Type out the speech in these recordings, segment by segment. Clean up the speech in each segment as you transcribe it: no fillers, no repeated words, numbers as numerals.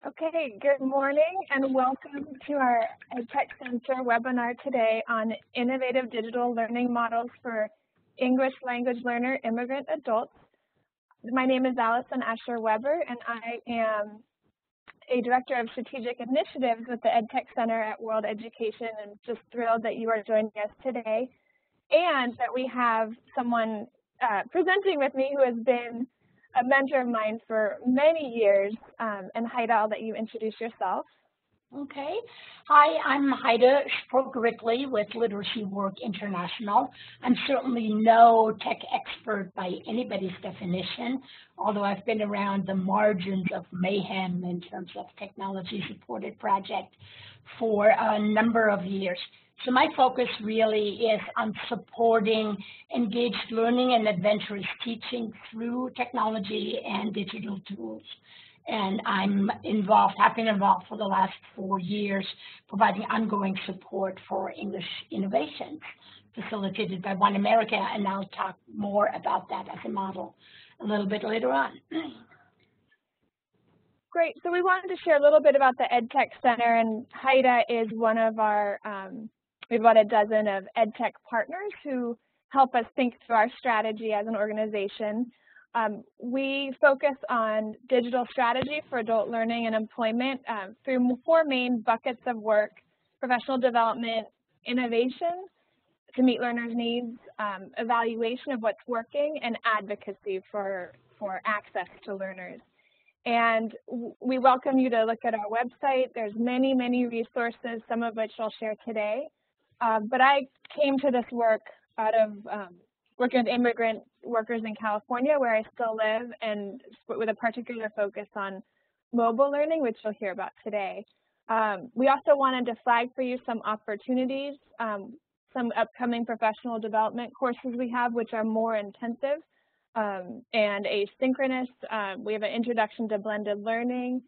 Okay, good morning and welcome to our Edtech Center webinar today on innovative digital learning models for English language learner immigrant adults. My name is Allison Asher-Weber and I am a Director of Strategic Initiatives with the Edtech Center at World Education, and just thrilled that you are joining us today and that we have someone presenting with me who has been a mentor of mine for many years. And Haida, I'll let you introduce yourself. Okay. Hi, I'm Haida Sprogerickly with Literacy Work International. I'm certainly no tech expert by anybody's definition, although I've been around the margins of mayhem in terms of technology-supported project for a number of years. So my focus really is on supporting engaged learning and adventurous teaching through technology and digital tools. And have been involved for the last 4 years, providing ongoing support for English innovations facilitated by One America, and I'll talk more about that as a model a little bit later on. Great, so we wanted to share a little bit about the Edtech Center, and Haida is one of our, we have about a dozen of EdTech partners who help us think through our strategy as an organization. We focus on digital strategy for adult learning and employment through 4 main buckets of work: professional development, innovation to meet learners' needs, evaluation of what's working, and advocacy for access to learners. And we welcome you to look at our website. There's many, many resources, some of which I'll share today. But I came to this work out of working with immigrant workers in California, where I still live, and with a particular focus on mobile learning, which you'll hear about today. We also wanted to flag for you some opportunities, some upcoming professional development courses we have, which are more intensive and asynchronous. We have an introduction to blended learning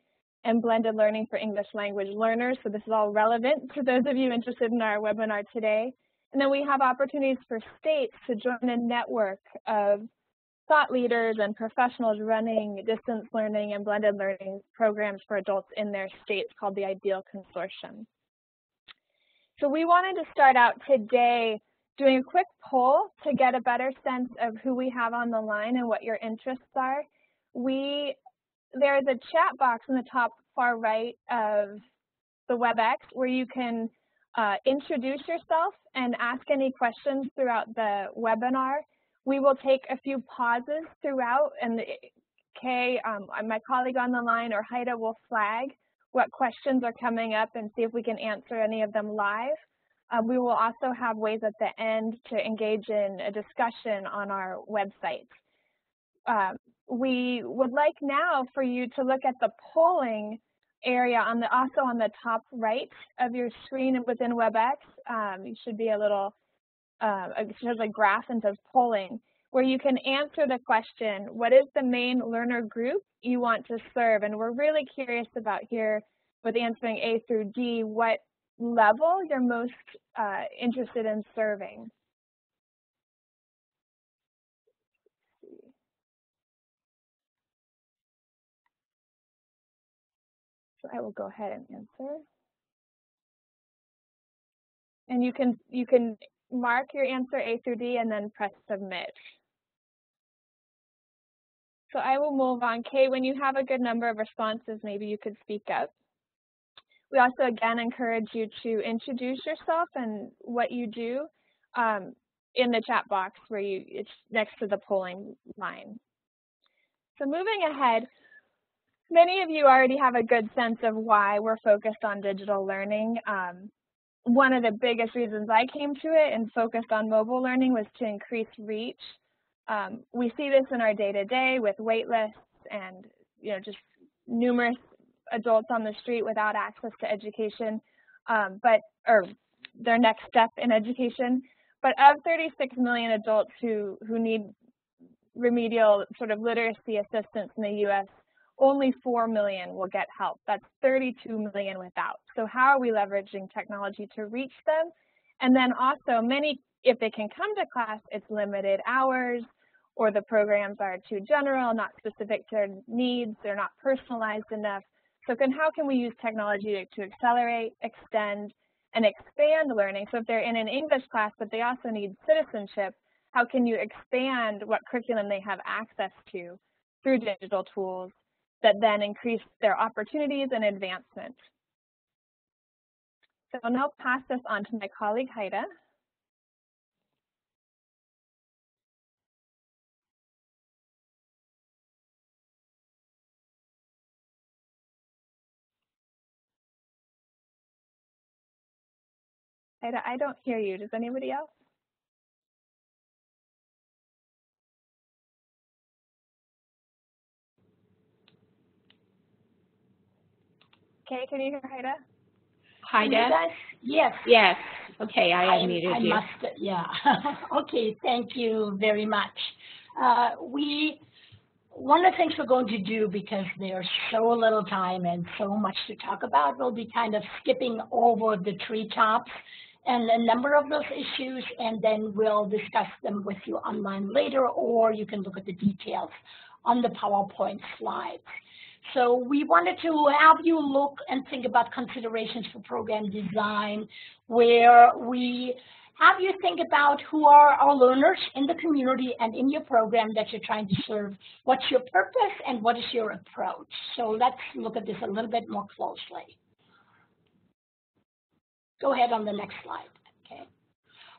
and blended learning for English language learners. So this is all relevant to those of you interested in our webinar today. And then we have opportunities for states to join a network of thought leaders and professionals running distance learning and blended learning programs for adults in their states called the ELL Consortium. So we wanted to start out today doing a quick poll to get a better sense of who we have on the line and what your interests are. There's a chat box in the top far right of the WebEx where you can introduce yourself and ask any questions throughout the webinar. We will take a few pauses throughout, and Kay, my colleague on the line, or Haida will flag what questions are coming up and see if we can answer any of them live. We will also have ways at the end to engage in a discussion on our website. We would like now for you to look at the polling area also on the top right of your screen within WebEx. You should be a little, it shows a graph and says polling, where you can answer the question, what is the main learner group you want to serve? And we're really curious about here with answering A through D, what level you're most interested in serving. So I will go ahead and answer. And you can mark your answer A through D and then press submit. So I will move on. Kay, when you have a good number of responses, maybe you could speak up. We also, again, encourage you to introduce yourself and what you do in the chat box where it's next to the polling line. So moving ahead, many of you already have a good sense of why we're focused on digital learning. One of the biggest reasons I came to it and focused on mobile learning was to increase reach. We see this in our day-to-day with wait lists and just numerous adults on the street without access to education, or their next step in education. But of 36 million adults who need remedial sort of literacy assistance in the U.S., only 4 million will get help. That's 32 million without. So how are we leveraging technology to reach them? And then also many, if they can come to class, it's limited hours, or the programs are too general, not specific to their needs, they're not personalized enough. So how can we use technology to accelerate, extend, and expand learning? So if they're in an English class, but they also need citizenship, how can you expand what curriculum they have access to through digital tools that then increase their opportunities and advancement? So I'll now pass this on to my colleague, Haida. Haida, I don't hear you. Does anybody else? Okay, can you hear Haida? Haida? Yes. Yes. Okay, I unmuted you. Yeah. Okay, thank you very much. One of the things we're going to do, because there's so little time and so much to talk about, we'll be kind of skipping over the treetops and a number of those issues, and then we'll discuss them with you online later, or you can look at the details on the PowerPoint slides. So we wanted to have you look and think about considerations for program design, where we have you think about who are our learners in the community and in your program that you're trying to serve. What's your purpose and what is your approach? So let's look at this a little bit more closely. Go ahead on the next slide. Okay.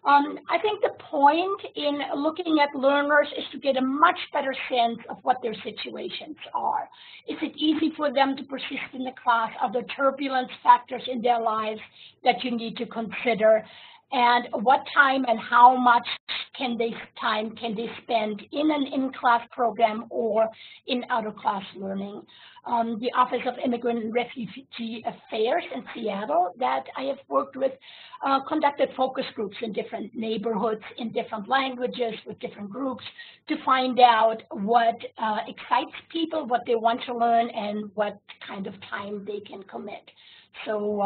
I think the point in looking at learners is to get a much better sense of what their situations are. Is it easy for them to persist in the class? Are there turbulence factors in their lives that you need to consider? And what time and how much time can they spend in an in-class program or in out-of-class learning? The Office of Immigrant and Refugee Affairs in Seattle that I have worked with conducted focus groups in different neighborhoods, in different languages, with different groups to find out what excites people, what they want to learn, and what kind of time they can commit. So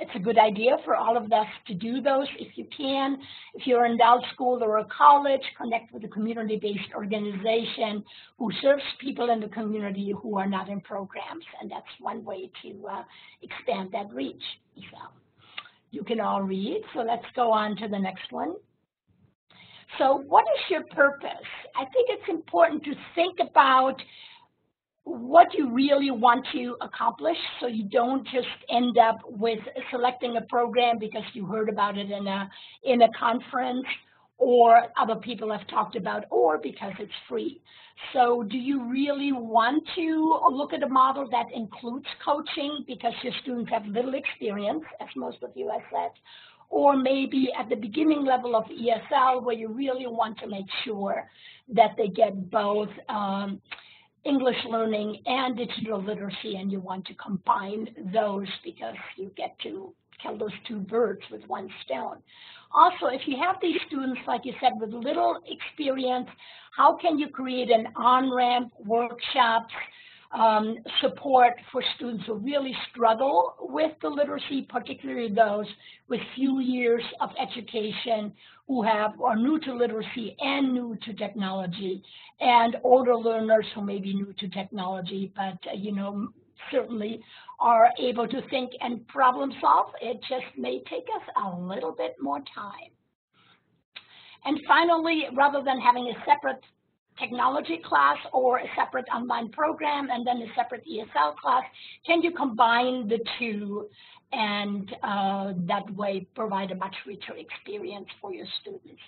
it's a good idea for all of us to do those if you can. If you're in adult school or a college, connect with a community-based organization who serves people in the community who are not in programs, and that's one way to expand that reach. So you can all read, so let's go on to the next one. So what is your purpose? I think it's important to think about what you really want to accomplish, so you don't just end up with selecting a program because you heard about it in a conference or other people have talked about, or because it's free. So do you really want to look at a model that includes coaching because your students have little experience, as most of you have said, or maybe at the beginning level of ESL where you really want to make sure that they get both English learning and digital literacy, and you want to combine those because you get to kill those two birds with one stone. Also, if you have these students, like you said, with little experience, how can you create an on-ramp, workshops, support for students who really struggle with the literacy, particularly those with few years of education who are new to literacy and new to technology, and older learners who may be new to technology, but certainly are able to think and problem solve. It just may take us a little bit more time. And finally, rather than having a separate technology class or a separate online program and then a separate ESL class, can you combine the two and that way provide a much richer experience for your students?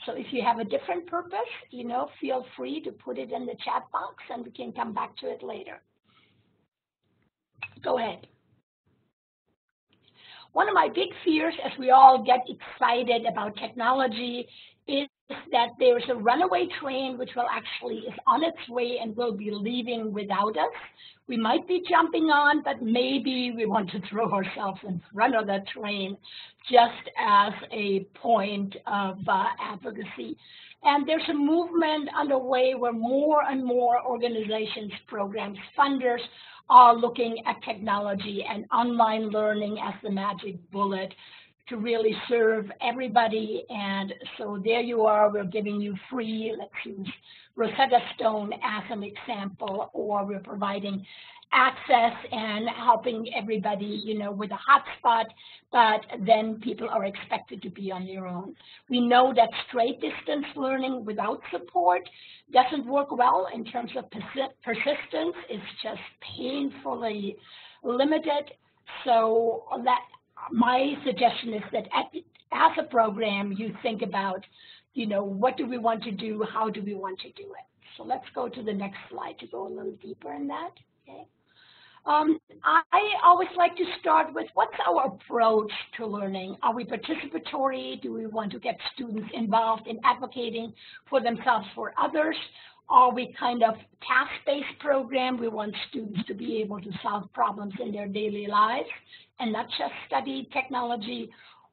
So if you have a different purpose, feel free to put it in the chat box and we can come back to it later. Go ahead. One of my big fears as we all get excited about technology is that there's a runaway train which is on its way and will be leaving without us. We might be jumping on, but maybe we want to throw ourselves in front of that train just as a point of advocacy. And there's a movement underway where more and more organizations, programs, funders are looking at technology and online learning as the magic bullet to really serve everybody. And so there you are, we're giving you free, let's use Rosetta Stone as an example, or we're providing access and helping everybody, you know, with a hotspot, but then people are expected to be on their own. We know that straight distance learning without support doesn't work well in terms of persistence. It's just painfully limited. So that my suggestion is that as a program, you think about, you know, what do we want to do? How do we want to do it? So let's go to the next slide to go a little deeper in that. Okay. I always like to start with, what's our approach to learning? Are we participatory? Do we want to get students involved in advocating for themselves, for others? Are we kind of task-based program? We want students to be able to solve problems in their daily lives and not just study technology.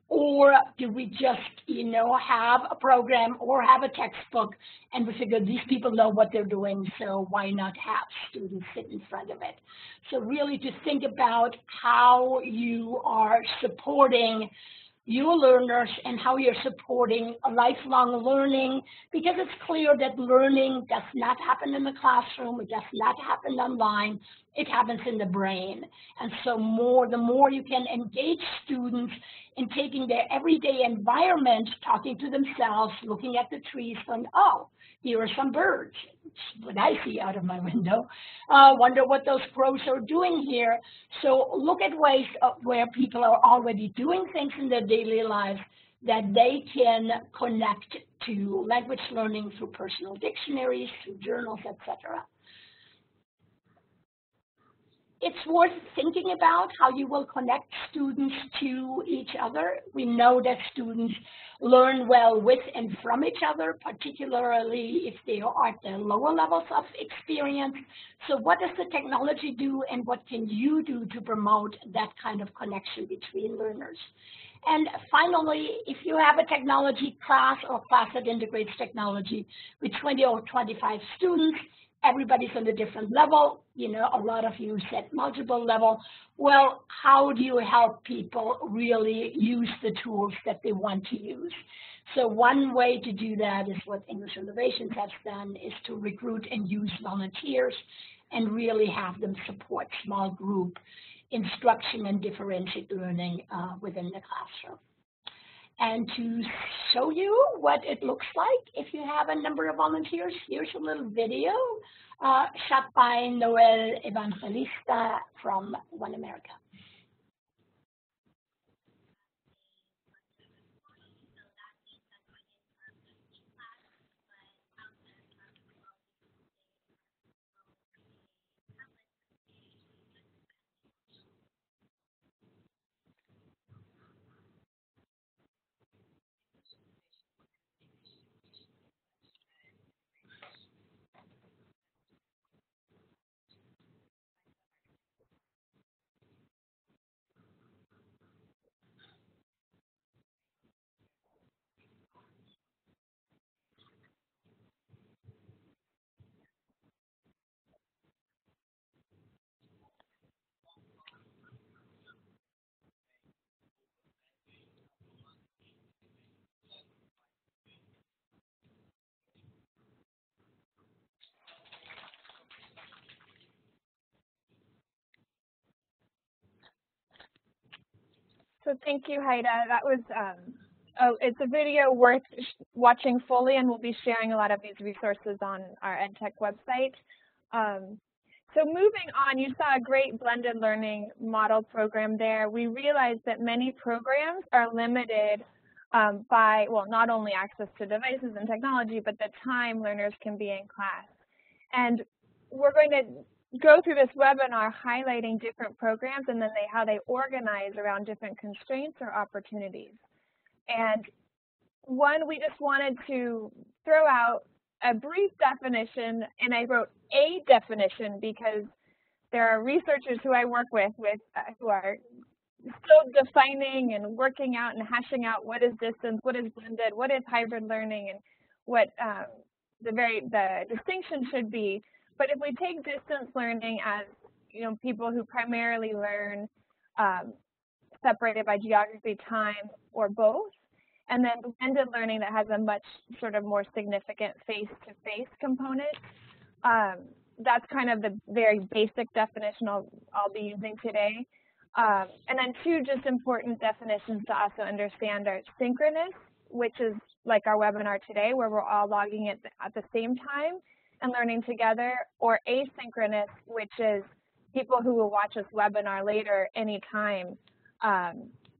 Or do we just, you know, have a program or have a textbook and we figure these people know what they're doing, so why not have students sit in front of it? So really to think about how you are supporting your learners and how you're supporting a lifelong learning, because it's clear that learning does not happen in the classroom, it does not happen online, it happens in the brain. And so the more you can engage students in taking their everyday environment, talking to themselves, looking at the trees, going, oh, here are some birds. It's what I see out of my window. Wonder what those crows are doing here. So look at ways where people are already doing things in their daily lives that they can connect to language learning through personal dictionaries, through journals, etc. It's worth thinking about how you will connect students to each other. We know that students learn well with and from each other, particularly if they are at the lower levels of experience. So what does the technology do, and what can you do to promote that kind of connection between learners? And finally, if you have a technology class or class that integrates technology with 20 or 25 students, everybody's on a different level. You know, a lot of you said multiple level. Well, how do you help people really use the tools that they want to use? So one way to do that is what English Innovations has done, is to recruit and use volunteers and really have them support small group instruction and differentiated learning within the classroom. And to show you what it looks like if you have a number of volunteers, here's a little video shot by Noel Evangelista from One America. So thank you, Haida. That was, it's a video worth watching fully, and we'll be sharing a lot of these resources on our EdTech website. So moving on, you saw a great blended learning model program there. We realized that many programs are limited by, well, not only access to devices and technology, but the time learners can be in class. And we're going to go through this webinar highlighting different programs and then how they organize around different constraints or opportunities. And one, we just wanted to throw out a brief definition, and I wrote a definition because there are researchers who I work with who are still defining and working out and hashing out what is distance, what is blended, what is hybrid learning, and what the distinction should be. But if we take distance learning as, you know, people who primarily learn separated by geography, time, or both. And then blended learning that has a much sort of more significant face-to-face component. That's kind of the very basic definition I'll be using today. And then two just important definitions to also understand are synchronous, which is like our webinar today, where we're all logging it at the same time and learning together, or asynchronous, which is people who will watch this webinar later anytime.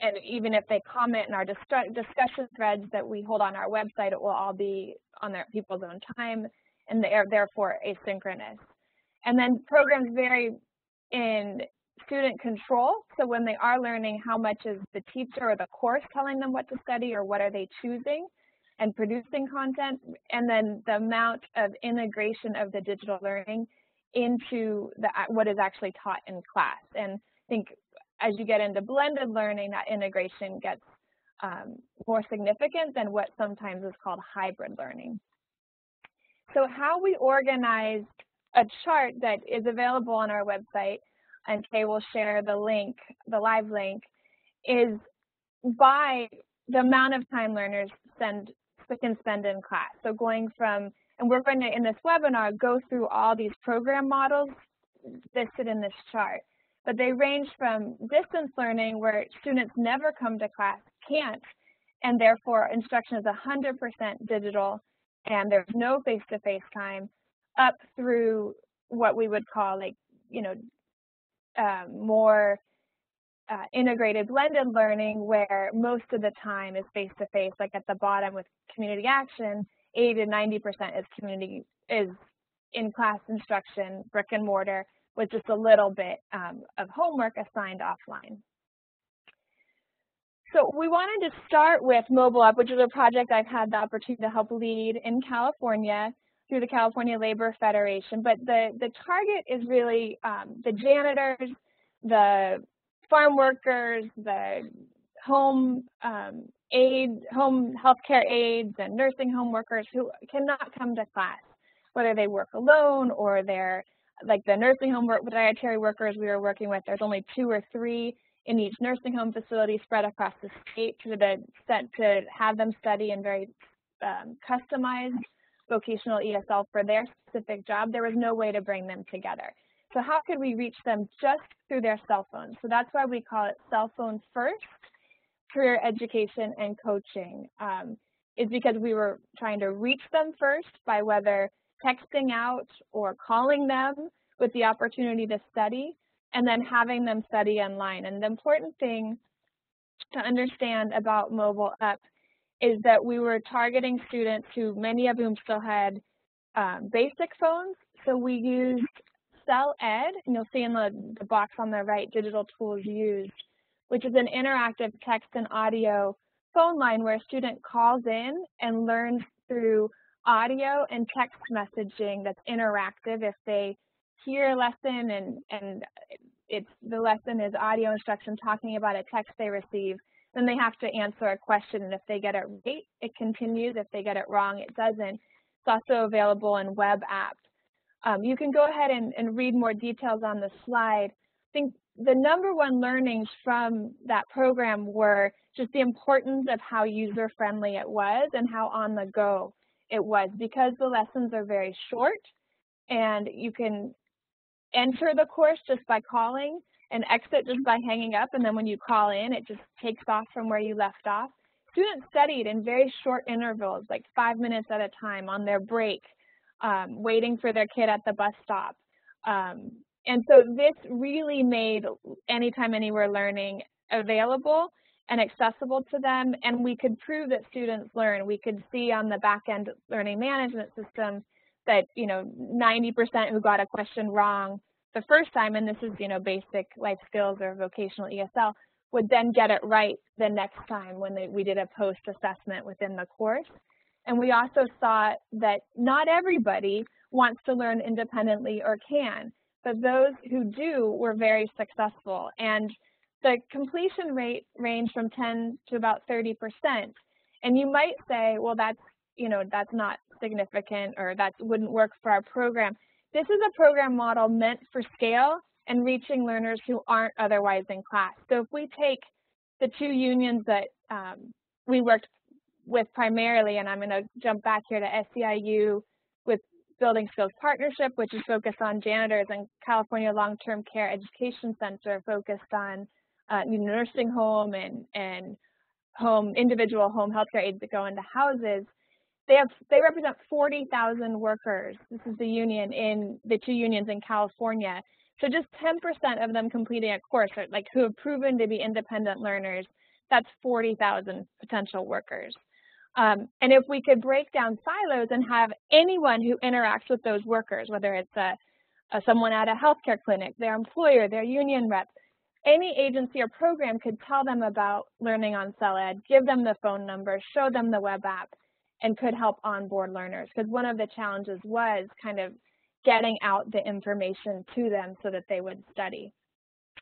And even if they comment in our discussion threads that we hold on our website, it will all be on their people's own time, and they are therefore asynchronous. And then programs vary in student control. So when they are learning, how much is the teacher or the course telling them what to study, or what are they choosing and producing content, and then the amount of integration of the digital learning into what is actually taught in class. And I think as you get into blended learning, that integration gets more significant than what sometimes is called hybrid learning. So how we organized a chart that is available on our website, and Kay will share the link, the live link, is by the amount of time learners can spend in class. So going from, and we're going to, in this webinar, go through all these program models listed in this chart. But they range from distance learning, where students never come to class, can't, and therefore instruction is 100% digital, and there's no face-to-face time, up through what we would call, like, you know, more integrated blended learning, where most of the time is face-to-face, like at the bottom with community action, 80 to 90% is in-class instruction, brick and mortar, with just a little bit of homework assigned offline. So we wanted to start with Mobile Up, which is a project I've had the opportunity to help lead in California through the California Labor Federation. But the target is really the janitors, the farm workers, the home home healthcare aides, and nursing home workers who cannot come to class, whether they work alone or they're like the nursing home dietary workers we were working with. There's only 2 or 3 in each nursing home facility spread across the state to have them study in very customized vocational ESL for their specific job. There was no way to bring them together. So how could we reach them just through their cell phones? So that's why we call it cell phone first career education and coaching, is because we were trying to reach them first by whether texting out or calling them with the opportunity to study, and then having them study online. And the important thing to understand about Mobile Up is that we were targeting students who, many of whom still had basic phones. So we used Cell Ed, and you'll see in the box on the right, digital tools used, which is an interactive text and audio phone line where a student calls in and learns through audio and text messaging that's interactive. If they hear a lesson and the lesson is audio instruction talking about a text they receive, then they have to answer a question, and if they get it right, it continues. If they get it wrong, it doesn't. It's also available in web apps. You can go ahead and read more details on the slide. I think the #1 learnings from that program were just the importance of how user-friendly it was and how on the go it was, because the lessons are very short and you can enter the course just by calling and exit just by hanging up, and then when you call in, it just takes off from where you left off. Students studied in very short intervals, like 5 minutes at a time on their break, waiting for their kid at the bus stop. And so this really made anytime, anywhere learning available and accessible to them, and we could prove that students learn. We could see on the back-end learning management system that, 90% who got a question wrong the first time, and this is, basic life skills or vocational ESL, would then get it right the next time when we did a post-assessment within the course. And we also saw that not everybody wants to learn independently or can, but those who do were very successful. And the completion rate ranged from 10 to about 30%. And you might say, well, that's not significant, or that wouldn't work for our program. This is a program model meant for scale and reaching learners who aren't otherwise in class. So if we take the two unions that we worked with primarily, and I'm going to jump back here to SEIU with Building Skills Partnership, which is focused on janitors, and California Long-Term Care Education Center focused on nursing home and individual home healthcare aides that go into houses. They represent 40,000 workers. This is the union in the two unions in California. So just 10% of them completing a course, like who have proven to be independent learners, that's 40,000 potential workers. And if we could break down silos and have anyone who interacts with those workers, whether it's someone at a healthcare clinic, their employer, their union rep, any agency or program could tell them about learning on CELED, give them the phone number, show them the web app, and could help onboard learners. Because one of the challenges was kind of getting out the information to them so that they would study.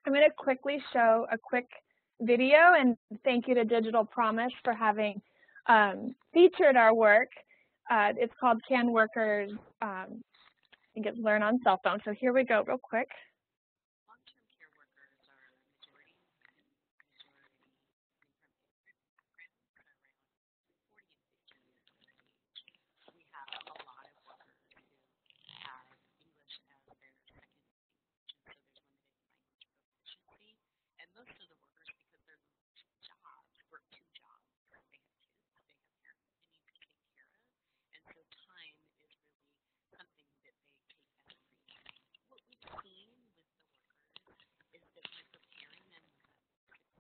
I'm going to quickly show a quick video, and thank you to Digital Promise for having featured our work. It's called Can Workers, I think it's Learn on Cell Phone. So here we go real quick. Long-term care workers are a majority women, majority immigrant backgrounds, around 40 and 50 years of age. We have a lot of workers who have English as their second language, and so there's limited language proficiency. And most of the workers, because they're jobs, work two jobs. They have kids, they have parents they need to take care of, and so time is really something that they take as free. What we've seen with the workers is that by preparing them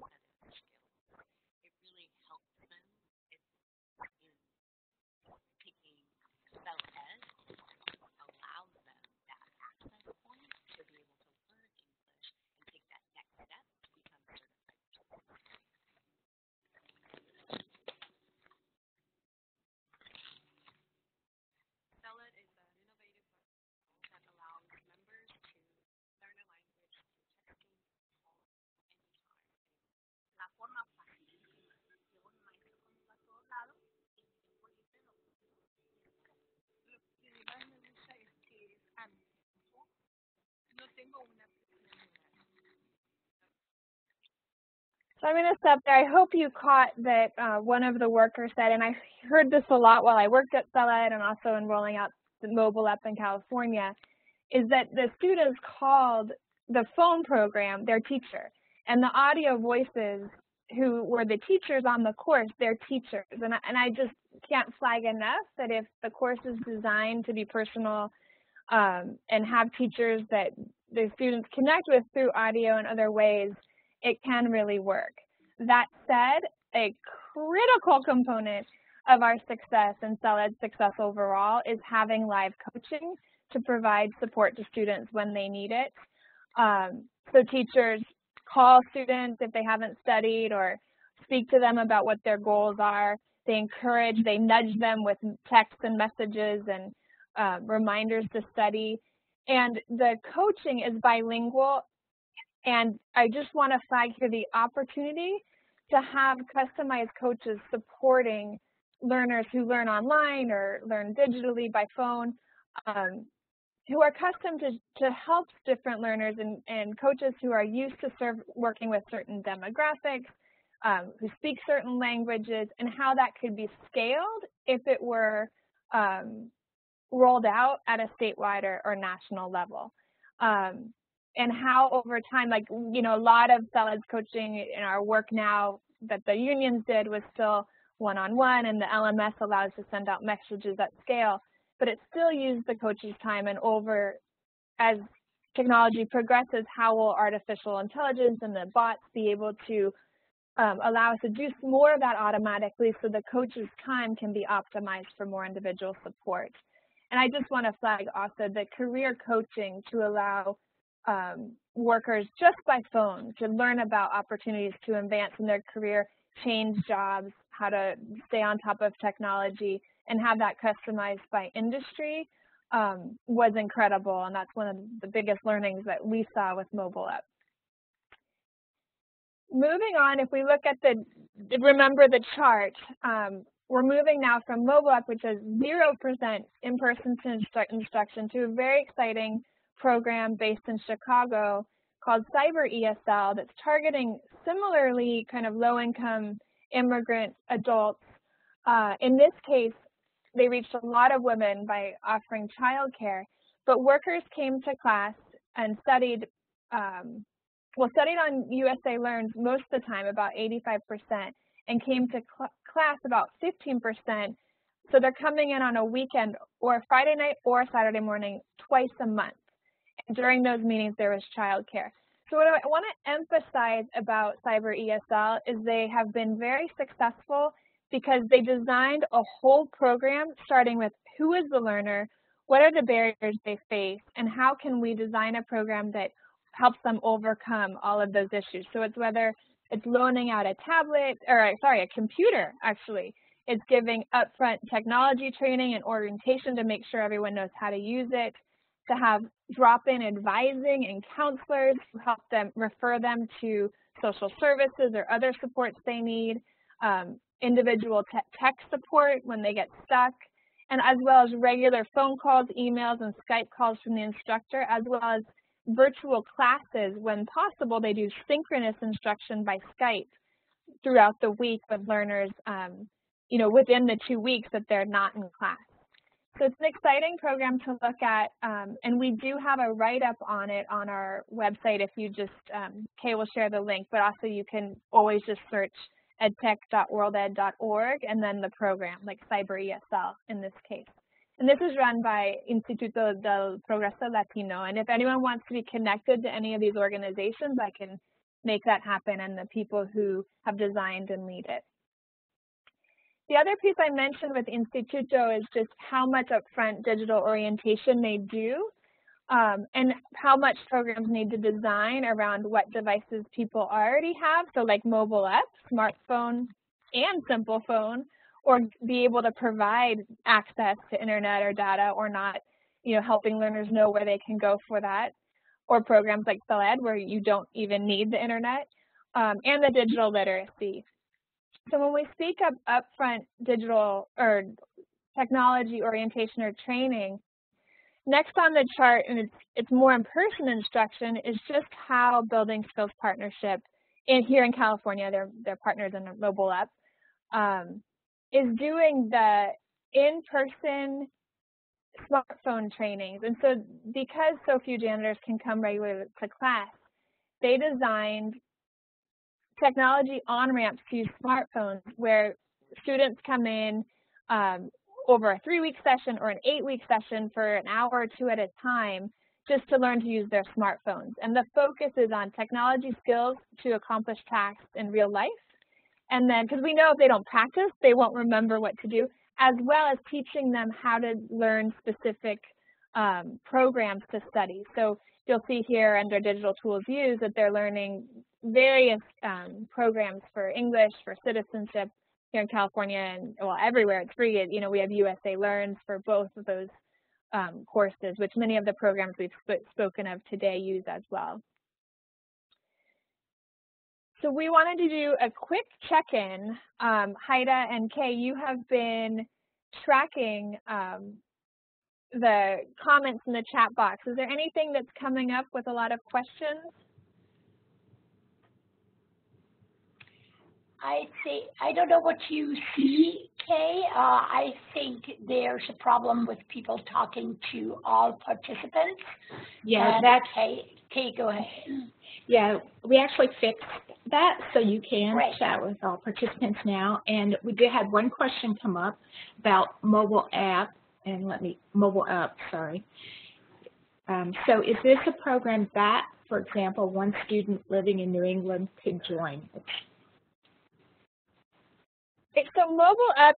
with a set of skills, it really helps them in taking CELED, allows them that access point to be able to learn English and take that next step to become certified. CELED is an innovative website that allows members to learn a language through texting, calls, anytime. La forma fácil que un maestro conozca a todos lados y en tiempo libre lo puede hacer. Lo que más me gusta es que es amistoso. No tengo una personalidad. So I'm going to stop there. I hope you caught that one of the workers said, and I heard this a lot while I worked at CELED and also in rolling out the mobile app in California, is that the students called the phone program their teacher, and the audio voices who were the teachers on the course, their teachers. And I just can't flag enough that if the course is designed to be personal and have teachers that the students connect with through audio and other ways, it can really work. That said, a critical component of our success and CELED's success overall is having live coaching to provide support to students when they need it. So teachers call students if they haven't studied or speak to them about what their goals are. They encourage, they nudge them with texts and messages and reminders to study. And the coaching is bilingual. And I just want to flag here the opportunity to have customized coaches supporting learners who learn online or learn digitally by phone, who are accustomed to help different learners and coaches who are used to working with certain demographics, who speak certain languages, and how that could be scaled if it were rolled out at a statewide or national level. And how over time, like, you know, a lot of CELED's coaching in our work now that the unions did was still one-on-one, and the LMS allows to send out messages at scale, but it still used the coach's time. And over, as technology progresses, how will artificial intelligence and the bots be able to allow us to do more of that automatically so the coach's time can be optimized for more individual support. And I just want to flag also the career coaching to allow workers just by phone to learn about opportunities to advance in their career, change jobs, how to stay on top of technology, and have that customized by industry was incredible. And that's one of the biggest learnings that we saw with mobile app. Moving on, if we look at remember the chart, we're moving now from mobile app, which is 0% in-person instruction, to a very exciting program based in Chicago called Cyber ESL that's targeting similarly kind of low-income immigrant adults. In this case, they reached a lot of women by offering childcare, but workers came to class and studied, studied on USA Learns most of the time, about 85%, and came to class about 15%. So they're coming in on a weekend or Friday night or Saturday morning twice a month. And during those meetings, there was childcare. So what I want to emphasize about Cyber ESL is they have been very successful because they designed a whole program starting with who is the learner, what are the barriers they face, and how can we design a program that helps them overcome all of those issues. So it's whether it's loaning out a tablet, or a computer actually. It's giving upfront technology training and orientation to make sure everyone knows how to use it, to have drop-in advising and counselors who help them, refer them to social services or other supports they need, individual tech support when they get stuck, and as well as regular phone calls, emails, and Skype calls from the instructor, as well as virtual classes. When possible, they do synchronous instruction by Skype throughout the week with learners, within the 2 weeks that they're not in class. So it's an exciting program to look at, and we do have a write-up on it on our website if you just, Kay will share the link, but also you can always just search edtech.worlded.org and then the program, like Cyber ESL in this case. And this is run by Instituto del Progreso Latino, and if anyone wants to be connected to any of these organizations, I can make that happen, and the people who have designed and lead it. The other piece I mentioned with Instituto is just how much upfront digital orientation they do, and how much programs need to design around what devices people already have, so like mobile apps, smartphone, and simple phone, or be able to provide access to internet or data or not, helping learners know where they can go for that, or programs like ELL where you don't even need the internet, and the digital literacy. So when we speak of upfront digital or technology orientation or training, next on the chart, and it's more in-person instruction, is just how Building Skills Partnership here in California, they're partners in a mobile app, is doing the in-person smartphone trainings. And so because so few janitors can come regularly to class, they designed technology on-ramps to use smartphones where students come in over a 3-week session or an 8-week session for an hour or two at a time just to learn to use their smartphones. And the focus is on technology skills to accomplish tasks in real life. And then, because we know if they don't practice, they won't remember what to do, as well as teaching them how to learn specific programs to study. So you'll see here under digital tools used that they're learning various programs for English, for citizenship here in California, and well, everywhere it's free. We have USA Learns for both of those courses, which many of the programs we've spoken of today use as well. So we wanted to do a quick check-in. Haida and Kay, you have been tracking the comments in the chat box. Is there anything that's coming up with a lot of questions? I don't know what you see, Kay. I think there's a problem with people talking to all participants. Yeah, that's Kay, go ahead. Yeah, we actually fixed that, so you can Great. chat with all participants now. And we did have one question come up about mobile app, sorry. So is this a program that, for example, one student living in New England could join? So mobile app,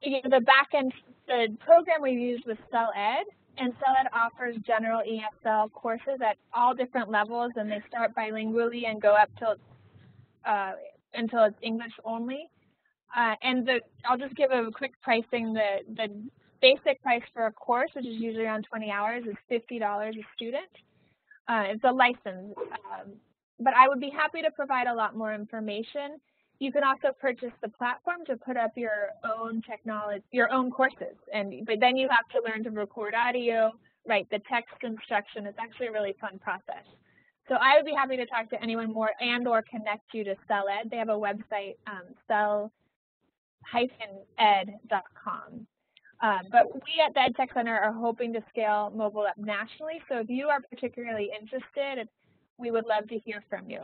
the backend, the program we used was ELL, and ELL offers general ESL courses at all different levels, and they start bilingually and go up till until it's English only. And I'll just give a quick pricing. The basic price for a course, which is usually around 20 hours, is $50 a student. It's a license, but I would be happy to provide a lot more information. You can also purchase the platform to put up your own courses, but then you have to learn to record audio, write the text instruction. It's actually a really fun process. So I would be happy to talk to anyone more and or connect you to CELL-Ed. They have a website, cell-ed.com. But we at the Edtech Center are hoping to scale mobile up nationally. So if you are particularly interested, we would love to hear from you.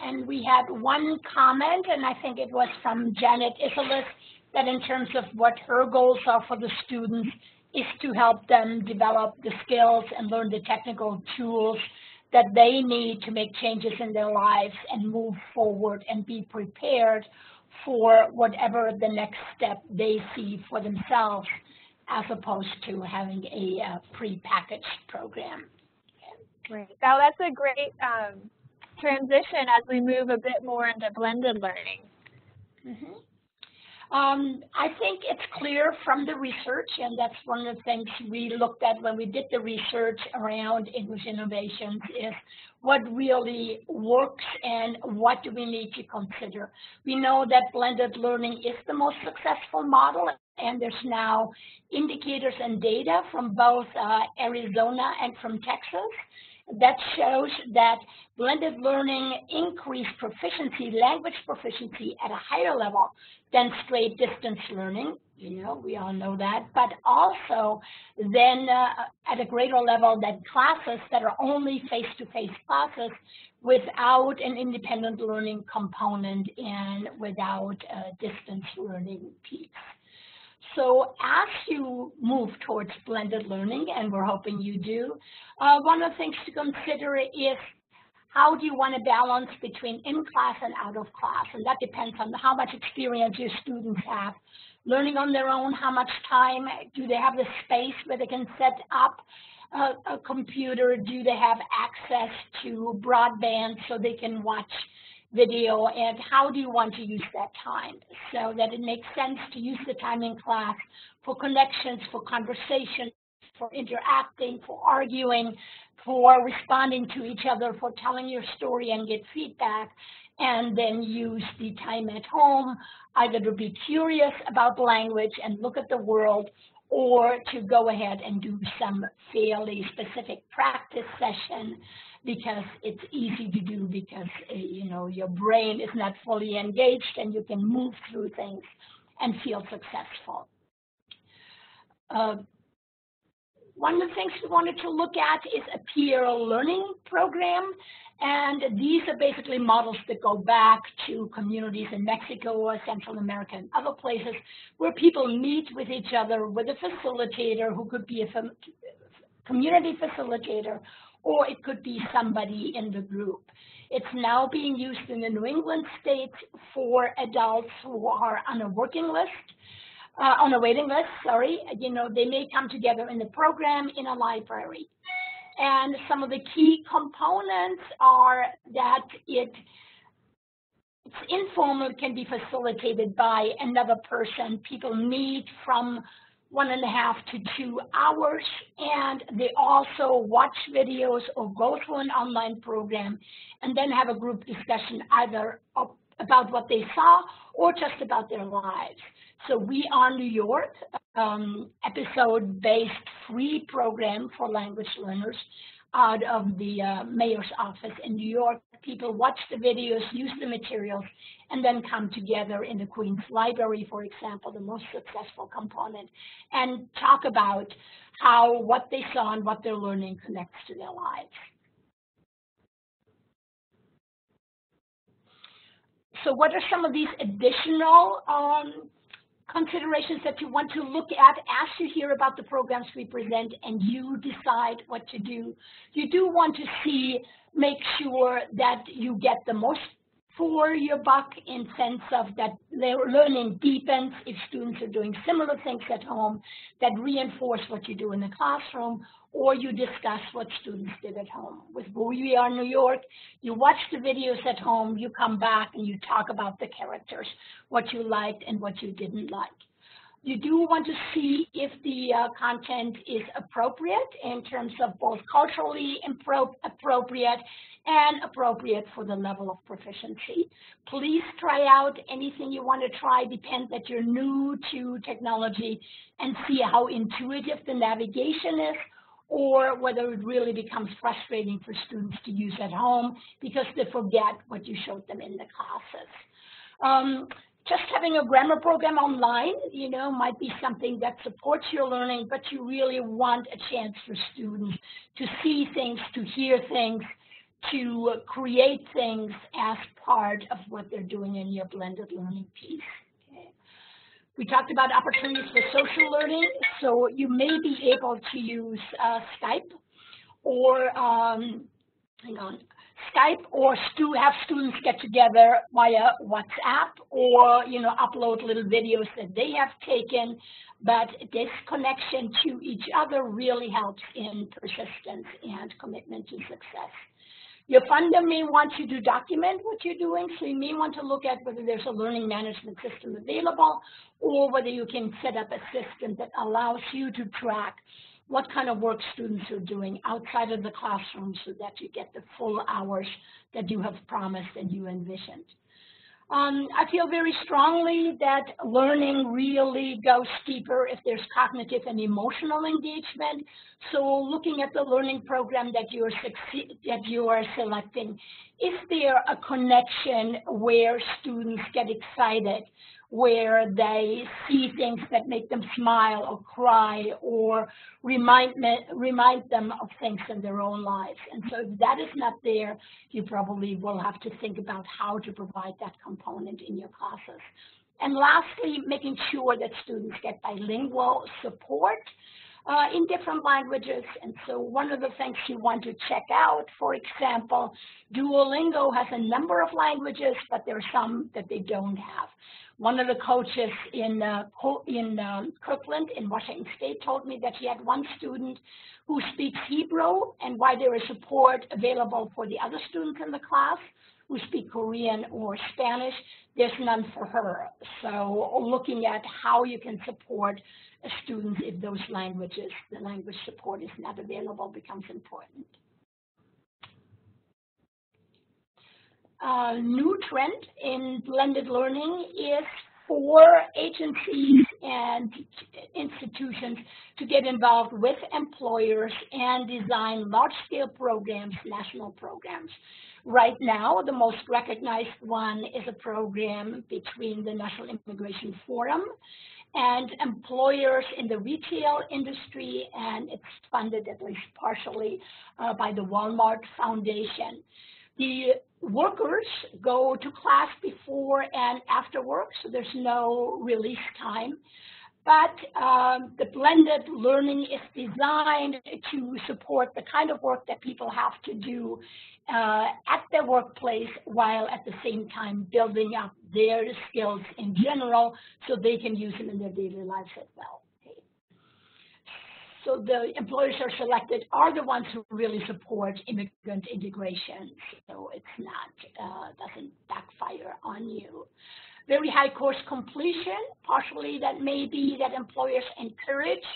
And we had one comment, and I think it was from Janet Isolis, that in terms of what her goals are for the students is to help them develop the skills and learn the technical tools that they need to make changes in their lives and move forward and be prepared for whatever the next step they see for themselves, as opposed to having a pre-packaged program. Great. Now that's a great transition as we move a bit more into blended learning. Mm-hmm. I think it's clear from the research, and that's one of the things we looked at when we did the research around English innovations, is what really works and what do we need to consider. We know that blended learning is the most successful model, and there's now indicators and data from both Arizona and from Texas that shows that blended learning increased proficiency, language proficiency at a higher level than straight distance learning. You know, we all know that, but also then at a greater level than classes that are only face-to-face classes without an independent learning component and without a distance learning piece. So as you move towards blended learning, and we're hoping you do, one of the things to consider is how do you want to balance between in-class and out-of-class? And that depends on how much experience your students have. Learning on their own, how much time? Do they have the space where they can set up a computer? Do they have access to broadband so they can watch video? And how do you want to use that time so that it makes sense to use the time in class for connections, for conversation, for interacting, for arguing, for responding to each other, for telling your story and get feedback, and then use the time at home either to be curious about language and look at the world, or to go ahead and do some fairly specific practice session because it's easy to do because, you know, your brain is not fully engaged and you can move through things and feel successful. One of the things we wanted to look at is a peer learning program, and these are basically models that go back to communities in Mexico or Central America and other places where people meet with each other with a facilitator who could be a community facilitator, or it could be somebody in the group. It's now being used in the New England states for adults who are on a working list, on a waiting list, sorry. You know, they may come together in the program in a library. And some of the key components are that it's informal, it can be facilitated by another person. People meet from 1.5 to 2 hours, and they also watch videos or go through an online program and then have a group discussion either about what they saw or just about their lives. So We Are New York, episode-based free program for language learners out of the mayor's office in New York. People watch the videos, use the materials, and then come together in the Queen's Library, for example, the most successful component, and talk about how what they saw and what they're learning connects to their lives. So what are some of these additional considerations that you want to look at as you hear about the programs we present and you decide what to do? You do want to make sure that you get the most for your buck in sense of that their learning deepens if students are doing similar things at home that reinforce what you do in the classroom, or you discuss what students did at home. With We Are New York, you watch the videos at home, you come back and you talk about the characters, what you liked and what you didn't like. You do want to see if the content is appropriate in terms of both culturally appropriate and appropriate for the level of proficiency. Please try out anything you want to try, depend that you're new to technology, and see how intuitive the navigation is, or whether it really becomes frustrating for students to use at home because they forget what you showed them in the classes. Just having a grammar program online, might be something that supports your learning, but you really want a chance for students to see things, to hear things, to create things as part of what they're doing in your blended learning piece. Okay. We talked about opportunities for social learning, so you may be able to use Skype or Skype, or have students get together via WhatsApp, or upload little videos that they have taken. But this connection to each other really helps in persistence and commitment to success. Your funder may want you to document what you're doing, so you may want to look at whether there's a learning management system available, or whether you can set up a system that allows you to track what kind of work students are doing outside of the classroom so that you get the full hours that you have promised and you envisioned. I feel very strongly that learning really goes deeper if there's cognitive and emotional engagement. So looking at the learning program that you are selecting, is there a connection where students get excited, where they see things that make them smile or cry or remind them of things in their own lives? And so if that is not there, you probably will have to think about how to provide that component in your classes. And lastly, making sure that students get bilingual support in different languages. And so one of the things you want to check out, for example, Duolingo has a number of languages, but there are some that they don't have. One of the coaches in Kirkland in Washington State told me that he had one student who speaks Hebrew, and why there is support available for the other students in the class who speak Korean or Spanish, there's none for her. So looking at how you can support students if those languages, the language support is not available, becomes important. New trend in blended learning is for agencies and institutions to get involved with employers and design large-scale programs, national programs. Right now, the most recognized one is a program between the National Immigration Forum and employers in the retail industry, and it's funded at least partially by the Walmart Foundation. The workers go to class before and after work, so there's no release time. But the blended learning is designed to support the kind of work that people have to do at their workplace, while at the same time building up their skills in general so they can use them in their daily lives as well. So the employers are selected are the ones who really support immigrant integration, so it's not, doesn't backfire on you. Very high course completion, partially that may be that employers encourage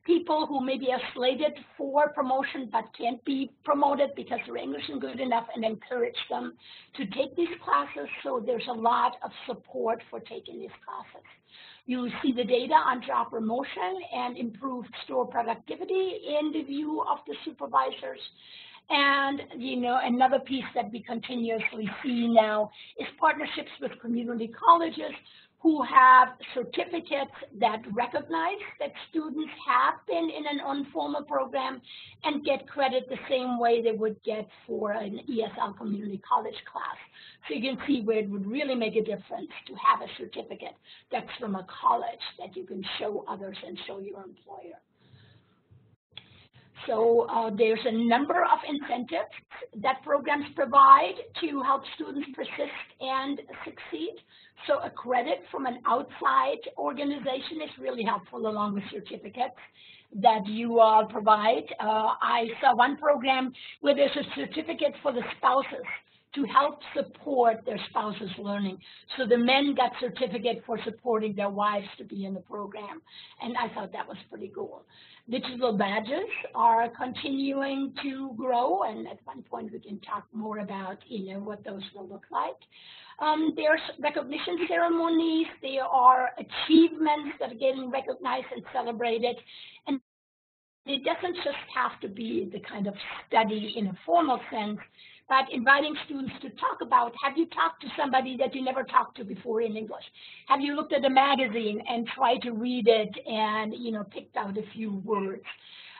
people who maybe are slated for promotion but can't be promoted because their English isn't good enough, and encourage them to take these classes, so there's a lot of support for taking these classes. You see the data on job promotion and improved store productivity in the view of the supervisors. And, another piece that we continuously see now is partnerships with community colleges who have certificates that recognize that students have been in an informal program and get credit the same way they would get for an ESL community college class. So you can see where it would really make a difference to have a certificate that's from a college that you can show others and show your employer. So there's a number of incentives that programs provide to help students persist and succeed. So a credit from an outside organization is really helpful, along with certificates that you all provide. I saw one program where there's a certificate for the spouses to help support their spouses' learning. So the men got certificate for supporting their wives to be in the program, and I thought that was pretty cool. Digital badges are continuing to grow, and at one point we can talk more about, what those will look like. There's recognition ceremonies. There are achievements that are getting recognized and celebrated, and it doesn't just have to be the kind of study in a formal sense, but inviting students to talk about, have you talked to somebody that you never talked to before in English? Have you looked at a magazine and tried to read it and, picked out a few words?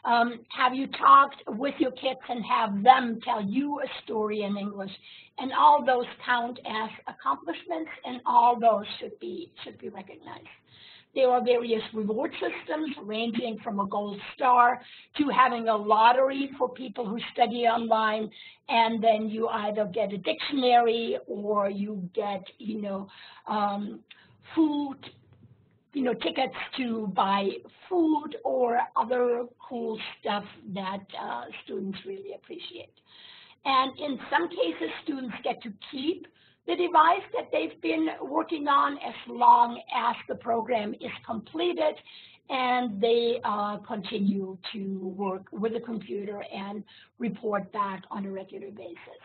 Have you talked with your kids and have them tell you a story in English? And all those count as accomplishments, and all those should be recognized. There are various reward systems ranging from a gold star to having a lottery for people who study online, and then you either get a dictionary or you get, food, tickets to buy food or other cool stuff that students really appreciate. And in some cases, students get to keep the device that they've been working on as long as the program is completed, and they continue to work with the computer and report back on a regular basis.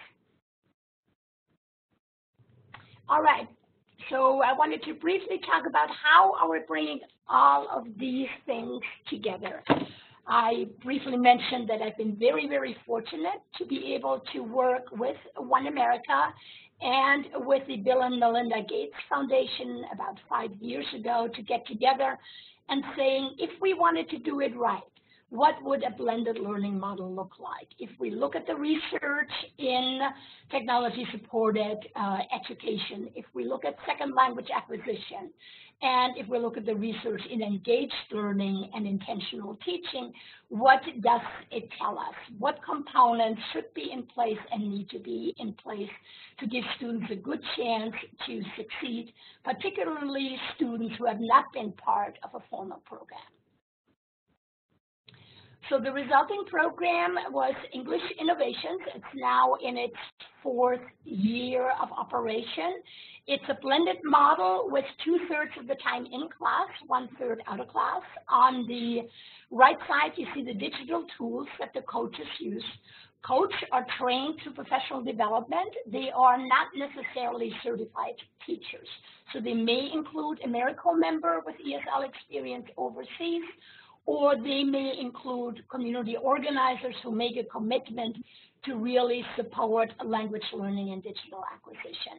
All right, so I wanted to briefly talk about how are we bringing all of these things together. I briefly mentioned that I've been very, very fortunate to be able to work with One America and with the Bill and Melinda Gates Foundation about 5 years ago to get together and saying, if we wanted to do it right, what would a blended learning model look like? If we look at the research in technology-supported education, if we look at second language acquisition, and if we look at the research in engaged learning and intentional teaching, what does it tell us? What components should be in place and need to be in place to give students a good chance to succeed, particularly students who have not been part of a formal program? So the resulting program was English Innovations. It's now in its 4th year of operation. It's a blended model with 2/3 of the time in class, 1/3 out of class. On the right side, you see the digital tools that the coaches use. Coaches are trained through professional development. They are not necessarily certified teachers. So they may include a AmeriCorps member with ESL experience overseas, or they may include community organizers who make a commitment to really support language learning and digital acquisition.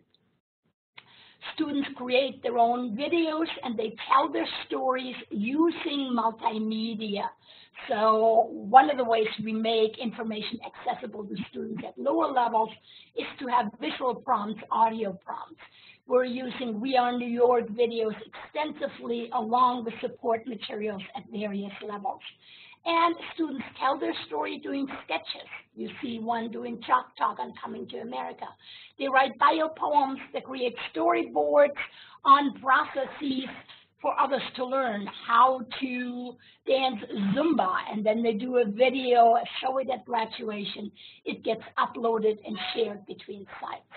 Students create their own videos and they tell their stories using multimedia. So one of the ways we make information accessible to students at lower levels is to have visual prompts, audio prompts. We're using We Are New York videos extensively along with support materials at various levels. And students tell their story doing sketches. You see one doing Chalk Talk on Coming to America. They write bio poems that create storyboards on processes for others to learn how to dance Zumba, and then they do a video, show it at graduation. It gets uploaded and shared between sites.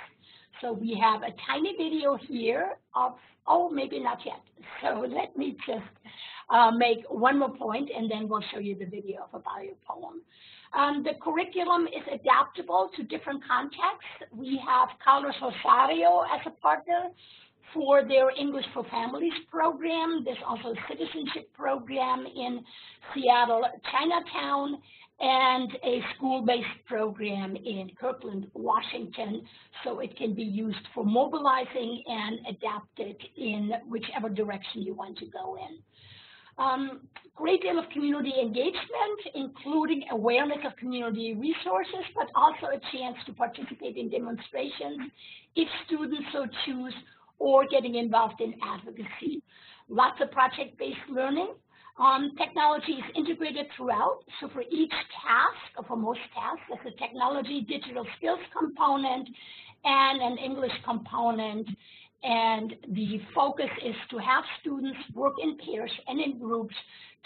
So we have a tiny video here of, oh, maybe not yet. So let me just make one more point, and then we'll show you the video of a bio poem. The curriculum is adaptable to different contexts. We have Carlos Rosario as a partner for their English for Families program. There's also a citizenship program in Seattle, Chinatown, and a school-based program in Kirkland, Washington, so it can be used for mobilizing and adapted in whichever direction you want to go in. Great deal of community engagement, including awareness of community resources, but also a chance to participate in demonstrations if students so choose, or getting involved in advocacy. Lots of project-based learning. Technology is integrated throughout. So for each task, or for most tasks, there's a technology digital skills component and an English component. And the focus is to have students work in pairs and in groups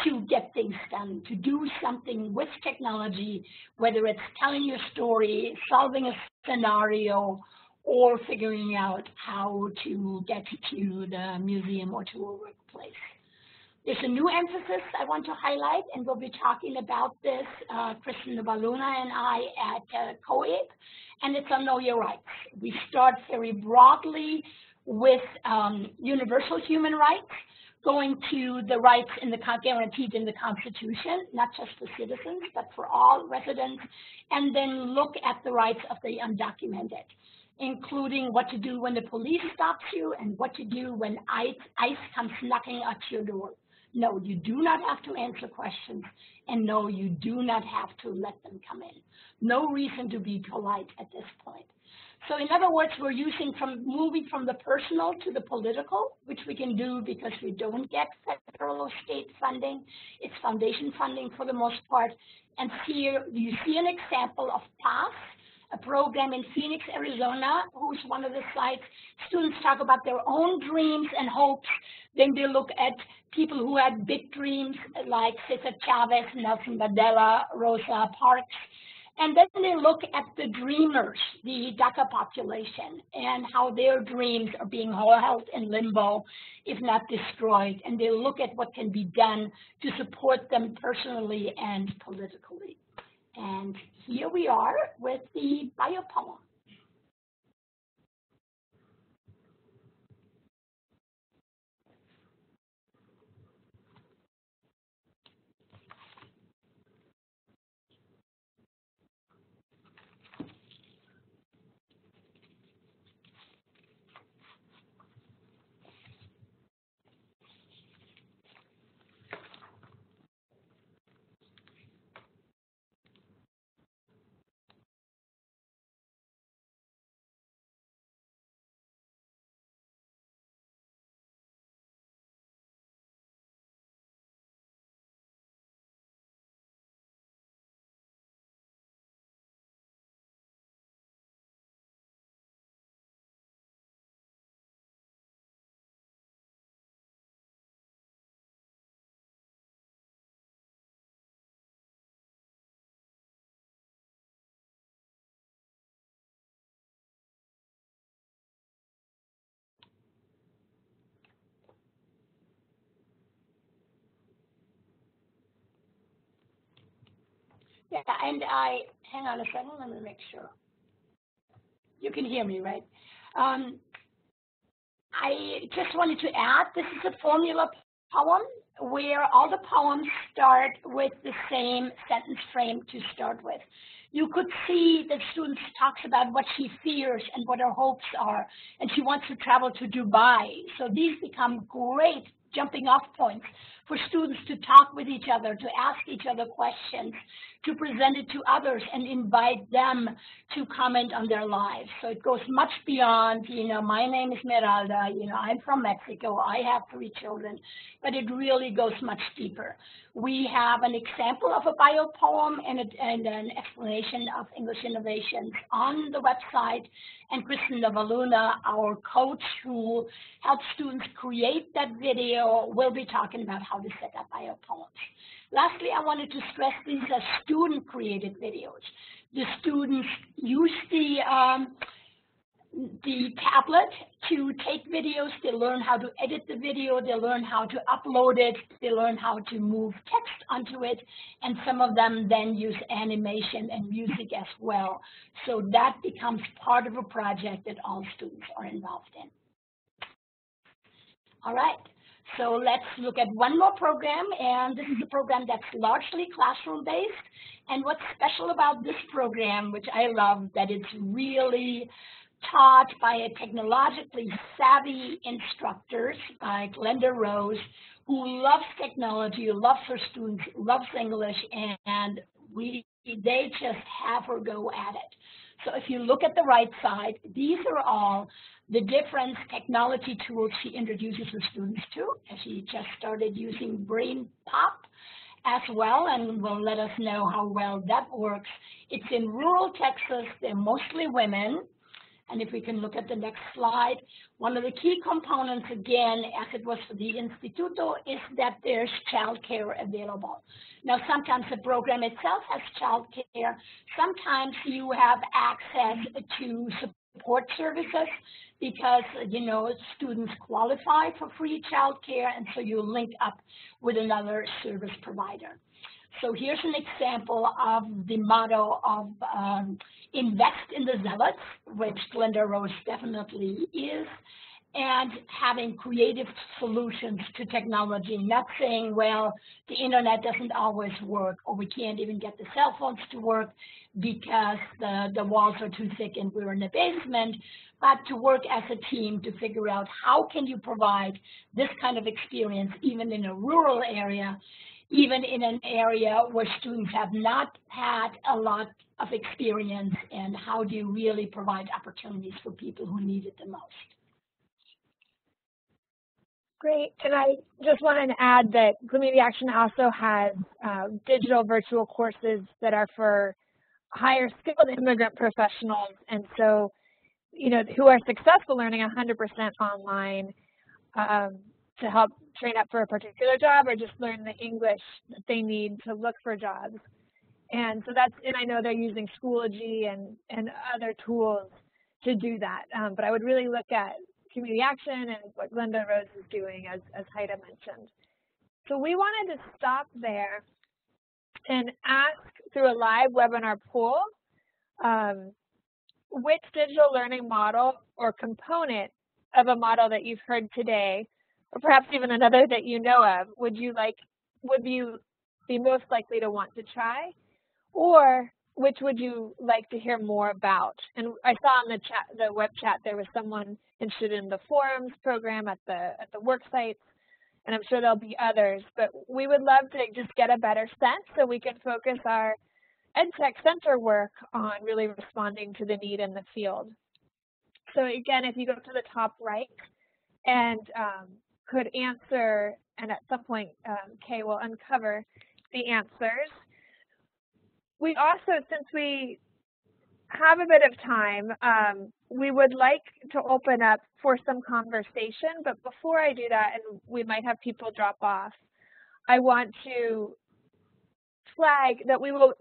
to get things done, to do something with technology, whether it's telling your story, solving a scenario, or figuring out how to get to the museum or to a workplace. There's a new emphasis I want to highlight, and we'll be talking about this, Kristen Novaluna and I at COAPE, and it's on Know Your Rights. We start very broadly with universal human rights, going to the rights in the guaranteed in the Constitution, not just for citizens, but for all residents, and then look at the rights of the undocumented, including what to do when the police stops you and what to do when ICE comes knocking at your door. No, you do not have to answer questions, and no, you do not have to let them come in. No reason to be polite at this point. So in other words, we're moving from the personal to the political, which we can do because we don't get federal or state funding. It's foundation funding for the most part. And here you see an example of PASS, a program in Phoenix, Arizona, who's one of the sites. Students talk about their own dreams and hopes. Then they look at people who had big dreams like Cesar Chavez, Nelson Mandela, Rosa Parks. And then they look at the dreamers, the DACA population, and how their dreams are being held in limbo, if not destroyed. And they look at what can be done to support them personally and politically. And here we are with the bio poem. Yeah, and hang on a second, let me make sure. You can hear me, right? I just wanted to add, this is a formula poem where all the poems start with the same sentence frame to start with. You could see that students talks about what she fears and what her hopes are, and she wants to travel to Dubai. So these become great jumping off points for students to talk with each other, to ask each other questions, to present it to others and invite them to comment on their lives. So it goes much beyond, my name is Meralda, I'm from Mexico, I have 3 children, but it really goes much deeper. We have an example of a bio poem and an explanation of English innovations on the website, and Kristen Navaluna, our coach who helps students create that video, will be talking about how to set up bio poems. Lastly, I wanted to stress these are student-created videos. The students use the tablet to take videos. They learn how to edit the video. They learn how to upload it. They learn how to move text onto it. And some of them then use animation and music as well. So that becomes part of a project that all students are involved in. All right. So let's look at one more program, and this is a program that's largely classroom-based. And what's special about this program, which I love, that it's really taught by a technologically savvy instructors like Glenda Rose, who loves technology, loves her students, loves English, and they just have her go at it. So if you look at the right side, these are all the different technology tools she introduces her students to. And she just started using Brain Pop as well, and will let us know how well that works. It's in rural Texas. They're mostly women. And if we can look at the next slide, one of the key components, again, as it was for the Instituto, is that there's childcare available. Now, sometimes the program itself has childcare. Sometimes you have access to support services because, students qualify for free childcare, and so you link up with another service provider. So here's an example of the motto of invest in the zealots, which Glenda Rose definitely is. and having creative solutions to technology, not saying, well, the internet doesn't always work, or we can't even get the cell phones to work because the walls are too thick and we're in the basement, but to work as a team to figure out how can you provide this kind of experience even in a rural area, even in an area where students have not had a lot of experience, and how do you really provide opportunities for people who need it the most. Great, and I just wanted to add that Community Action also has digital virtual courses that are for higher skilled immigrant professionals, and so, you know, who are successful learning 100% online to help train up for a particular job or just learn the English that they need to look for jobs. And so that's, and I know they're using Schoology and other tools to do that, but I would really look at Community Action and what Glenda Rose is doing, as Haida mentioned. So we wanted to stop there and ask through a live webinar poll which digital learning model or component of a model that you've heard today, or perhaps even another that you know of, would you be most likely to want to try, or which would you like to hear more about? And I saw in the web chat there was someone interested in the forums program at the work sites, and I'm sure there'll be others. But we would love to just get a better sense so we can focus our Edtech Center work on really responding to the need in the field. So again, if you go to the top right and could answer, and at some point Kay will uncover the answers. We also, since we have a bit of time, we would like to open up for some conversation, but before I do that, and we might have people drop off, I want to flag that we will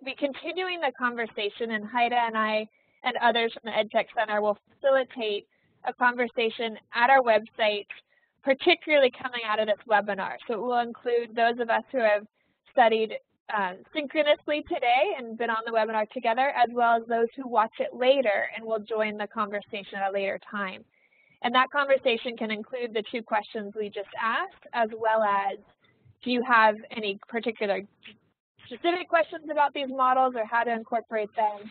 be continuing the conversation, and Haida and I and others from the Edtech Center will facilitate a conversation at our website, particularly coming out of this webinar. So it will include those of us who have studied synchronously today and been on the webinar together, as well as those who watch it later and will join the conversation at a later time. And that conversation can include the two questions we just asked, as well as, do you have any particular specific questions about these models or how to incorporate them?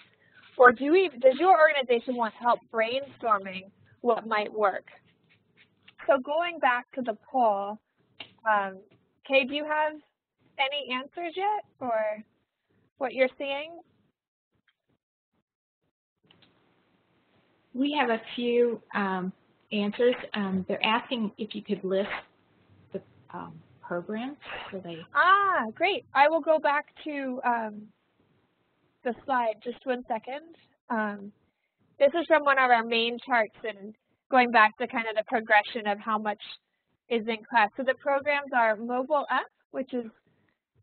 Or does your organization want help brainstorming what might work? So going back to the poll, Kay, do you have any answers yet, or what you're seeing? We have a few answers. They're asking if you could list the programs. So they... Great. I will go back to the slide, just 1 second. This is from one of our main charts, and going back to kind of the progression of how much is in class. So the programs are Mobile Up, which is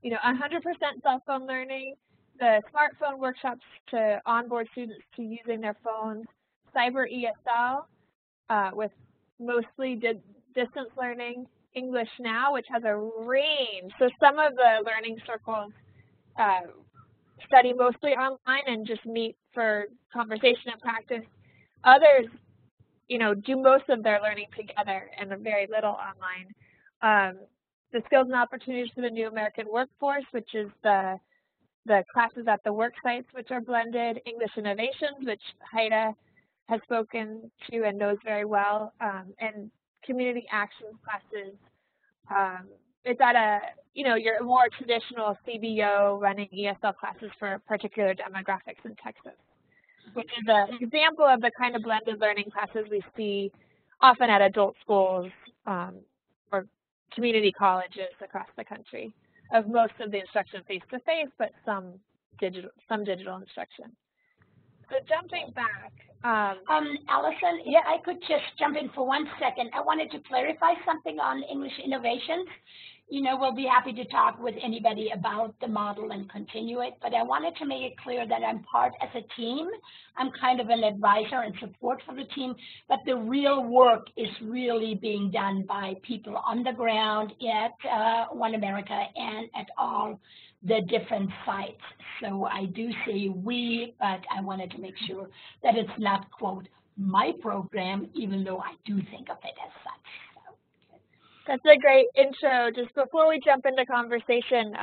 100% cell phone learning, the smartphone workshops to onboard students to using their phones, Cyber ESL with mostly distance learning, English Now, which has a range. So some of the learning circles study mostly online and just meet for conversation and practice. Others, do most of their learning together and very little online. The Skills and Opportunities for the New American Workforce, which is the classes at the work sites, which are blended, English Innovations, which Haida has spoken to and knows very well, and Community Action classes. It's at your more traditional CBO running ESL classes for particular demographics in Texas, which is an example of the kind of blended learning classes we see often at adult schools or community colleges across the country, of most of the instruction face-to-face, but some digital instruction. So jumping back. Allison, yeah, I could just jump in for 1 second. I wanted to clarify something on English Innovations. We'll be happy to talk with anybody about the model and continue it, but I wanted to make it clear that I'm part as a team. I'm kind of an advisor and support for the team, but the real work is really being done by people on the ground at One America and at all the different sites. So I do say we, but I wanted to make sure that it's not, quote, my program, even though I do think of it as such. So. That's a great intro. Just before we jump into conversation,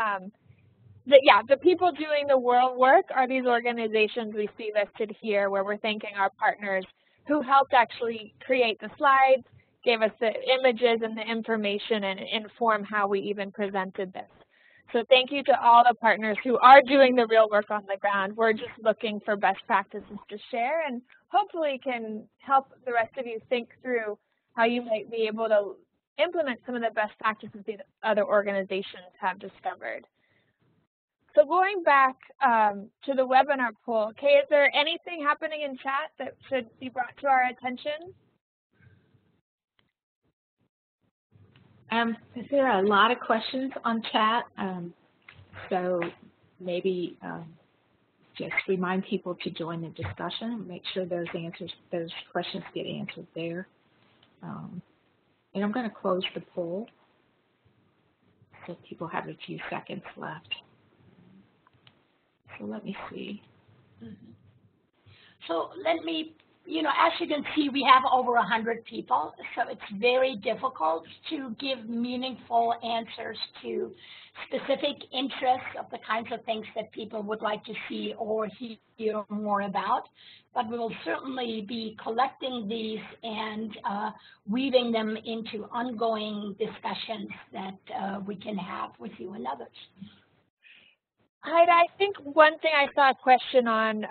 the people doing the world work are these organizations we see listed here, where we're thanking our partners who helped actually create the slides, gave us the images and the information, and inform how we even presented this. So thank you to all the partners who are doing the real work on the ground. We're just looking for best practices to share, and hopefully can help the rest of you think through how you might be able to implement some of the best practices that other organizations have discovered. So going back to the webinar poll, Kay, is there anything happening in chat that should be brought to our attention? There are a lot of questions on chat, so maybe just remind people to join the discussion, make sure those questions get answered there. And I'm going to close the poll so people have a few seconds left. So let me see. So let me, as you can see, we have over 100 people, so it's very difficult to give meaningful answers to specific interests of the kinds of things that people would like to see or hear more about. But we will certainly be collecting these and weaving them into ongoing discussions that we can have with you and others. Haida, I think one thing I saw a question on,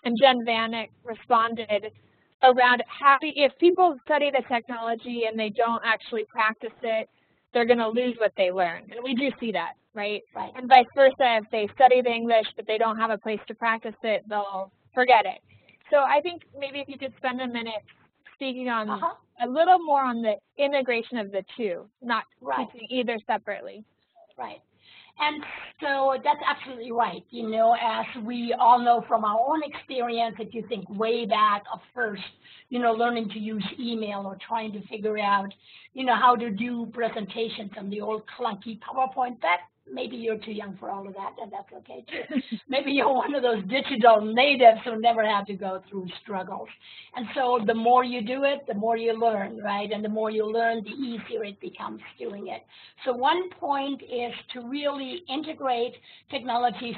and Jen Vanek responded, around how if people study the technology and they don't actually practice it, they're going to lose what they learn. And we do see that, right? Right. And vice versa, if they study the English but they don't have a place to practice it, they'll forget it. So I think maybe if you could spend a minute speaking on a little more on the integration of the two, not teaching either separately. Right. And so that's absolutely right. As we all know from our own experience, if you think way back of first, learning to use email or trying to figure out, how to do presentations on the old clunky PowerPoint, maybe you're too young for all of that, and that's okay too. Maybe you're one of those digital natives who never had to go through struggles. And so the more you do it, the more you learn, right? And the more you learn, the easier it becomes doing it. So one point is to really integrate technology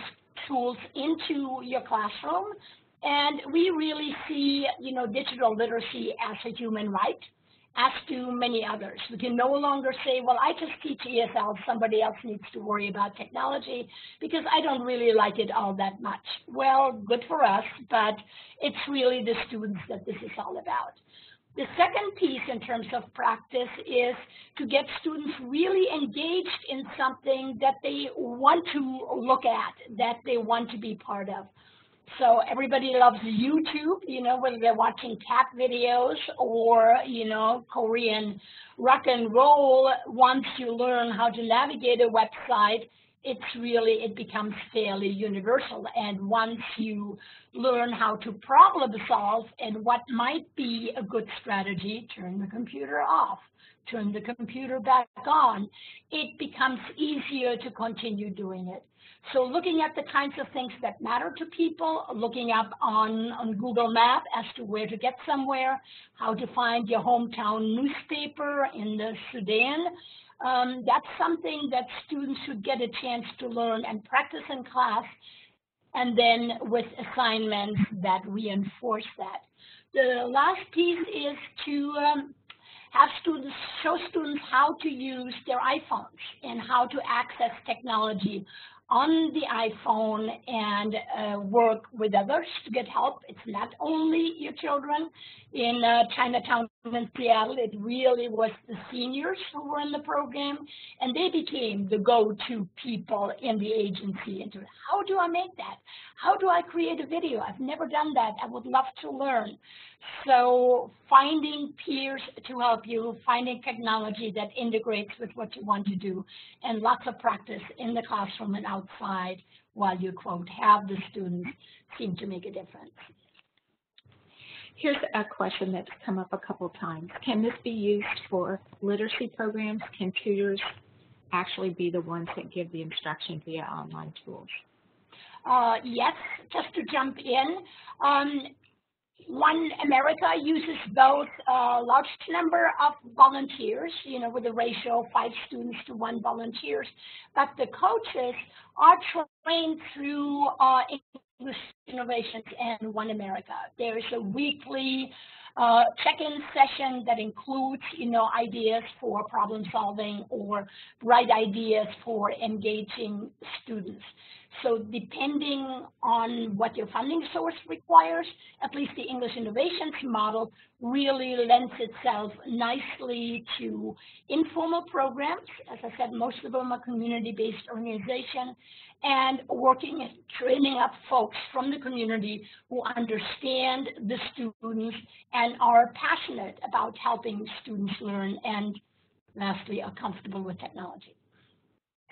tools into your classroom. And we really see, digital literacy as a human right, as do many others. We can no longer say, well, I just teach ESL, somebody else needs to worry about technology because I don't really like it all that much. Well, good for us, but it's really the students that this is all about. The second piece in terms of practice is to get students really engaged in something that they want to look at, that they want to be part of. So everybody loves YouTube, whether they're watching cat videos or, Korean rock and roll. Once you learn how to navigate a website, it becomes fairly universal. And once you learn how to problem solve and what might be a good strategy, turn the computer off, turn the computer back on, it becomes easier to continue doing it. So looking at the kinds of things that matter to people, looking up on Google Maps as to where to get somewhere, how to find your hometown newspaper in the Sudan, that's something that students should get a chance to learn and practice in class, and then with assignments that reinforce that. The last piece is to show students how to use their iPhones and how to access technology on the iPhone and work with others to get help. It's not only your children. In Chinatown in Seattle, it really was the seniors who were in the program, and they became the go-to people in the agency. And how do I make that? How do I create a video? I've never done that. I would love to learn. So finding peers to help you, finding technology that integrates with what you want to do, and lots of practice in the classroom and outside while you, quote, have the students seem to make a difference. Here's a question that's come up a couple times. Can this be used for literacy programs? Can tutors actually be the ones that give the instruction via online tools? Yes, just to jump in. One America uses both a large number of volunteers, with a ratio of 5 students to 1 volunteers, but the coaches are trained through English Innovations and One America. There is a weekly check-in session that includes, ideas for problem solving or bright ideas for engaging students. So depending on what your funding source requires, at least the English Innovations model really lends itself nicely to informal programs. As I said, most of them are community-based organization, and working and training up folks from the community who understand the students and are passionate about helping students learn, and lastly, are comfortable with technology.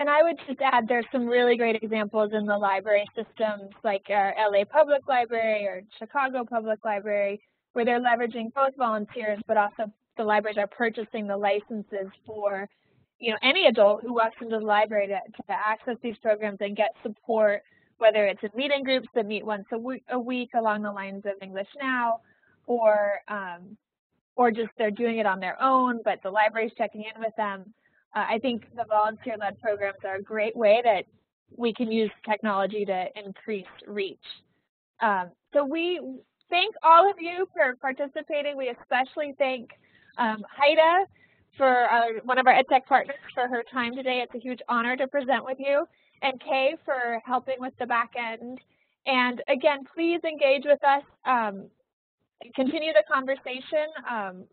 And I would just add there's some really great examples in the library systems like our LA Public Library or Chicago Public Library, where they're leveraging both volunteers, but also the libraries are purchasing the licenses for any adult who walks into the library to access these programs and get support, whether it's in meeting groups that meet once a week along the lines of English Now, or just they're doing it on their own, but the library's checking in with them. I think the volunteer-led programs are a great way that we can use technology to increase reach. So we thank all of you for participating. We especially thank Haida, for one of our EdTech partners, for her time today. It's a huge honor to present with you. And Kay for helping with the back end. And again, please engage with us. Continue the conversation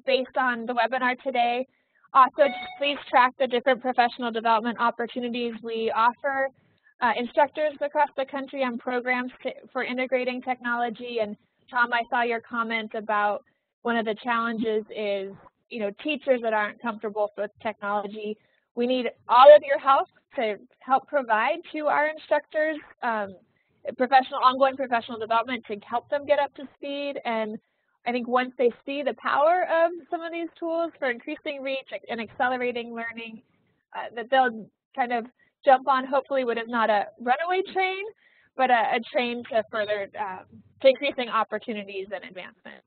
based on the webinar today. Also, just please track the different professional development opportunities we offer instructors across the country on programs for integrating technology. And Tom, I saw your comment about one of the challenges is, teachers that aren't comfortable with technology. We need all of your help to help provide to our instructors ongoing professional development to help them get up to speed. And I think once they see the power of some of these tools for increasing reach and accelerating learning, that they'll kind of jump on hopefully what is not a runaway train, but a train to further to increasing opportunities and advancement.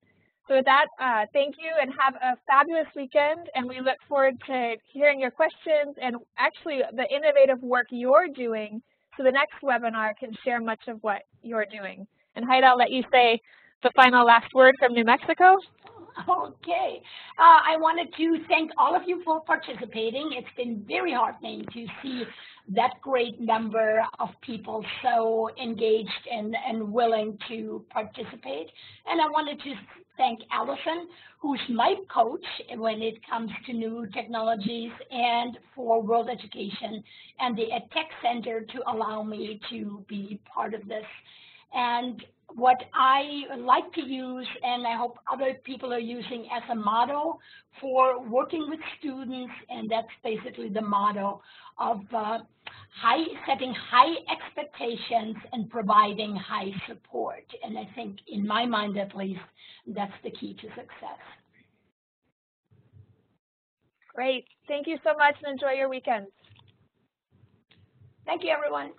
So with that, thank you and have a fabulous weekend, and we look forward to hearing your questions and actually the innovative work you're doing so the next webinar can share much of what you're doing. And Haida, I'll let you say the final last word from New Mexico. Okay. I wanted to thank all of you for participating. It's been very heartening to see that great number of people so engaged and willing to participate. And I wanted to thank Allison, who's my coach when it comes to new technologies and for world education, and the Edtech Center to allow me to be part of this. And what I like to use, and I hope other people are using as a model for working with students, and that's basically the motto of setting high expectations and providing high support. And I think, in my mind at least, that's the key to success. Great. Thank you so much, and enjoy your weekend. Thank you, everyone.